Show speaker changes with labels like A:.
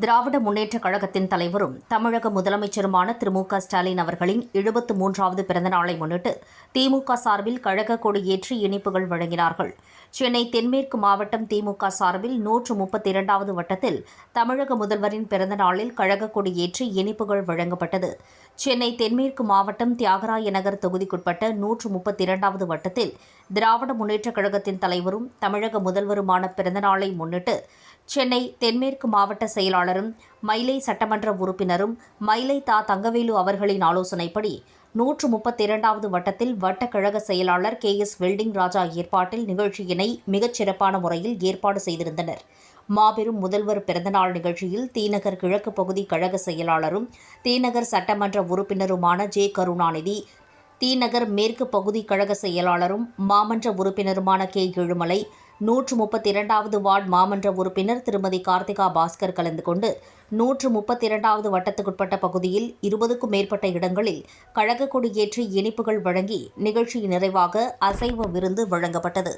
A: திராவிட முன்னேற்றக் கழகத்தின் தலைவரும் தமிழக முதலமைச்சருமான திரு மு.க. ஸ்டாலின் அவர்களின் 73வது பிறந்தநாளை முன்னிட்டு திமுக சார்பில் கழக கொடி ஏற்றி இனிப்புகள் வழங்கினார்கள். சென்னை தென்மேற்கு மாவட்டம் திமுக சார்பில் 132வது வட்டத்தில் தமிழக முதல்வரின் பிறந்தநாளில் கழக கொடி ஏற்றி இனிப்புகள் வழங்கப்பட்டது. சென்னை தென்மேற்கு மாவட்டம் தியாகராய நகர் தொகுதிக்குட்பட்ட 132வது வட்டத்தில் திராவிட முன்னேற்றக் கழகத்தின் தலைவரும் தமிழக முதல்வருமான பிறந்தநாளை முன்னிட்டு சென்னை தென்மேற்கு மாவட்ட செயலாளரும் மயிலை சட்டமன்ற உறுப்பினரும் மயிலை தங்கவேலு அவர்களின் ஆலோசனைப்படி 132வது வட்டத்தில் வட்டக்கழக செயலாளர் KS வெல்டிங் ராஜா ஏற்பாட்டில் நிகழ்ச்சியினை மிகச் சிறப்பான முறையில் ஏற்பாடு செய்திருந்தனர். மாபெரும் முதல்வர் பிறந்தநாள் நிகழ்ச்சியில் தீநகர் கிழக்கு பகுதி கழக செயலாளரும் தீநகர் சட்டமன்ற உறுப்பினருமான ஜே. கருணாநிதி, தீநகர் மேற்கு பகுதி கழக செயலாளரும் மாமன்ற உறுப்பினருமான கே. எழுமலை, 132வது வார்டு மாமன்ற உறுப்பினர் திருமதி கார்த்திகா பாஸ்கர் கலந்து கொண்டு 132வது வட்டத்துக்குட்பட்ட பகுதியில் 20க்கும் மேற்பட்ட இடங்களில் கழக கொடி ஏற்றி இனிப்புகள் வழங்கி நிகழ்ச்சியின் நிறைவாக அசைவ விருந்து வழங்கப்பட்டது.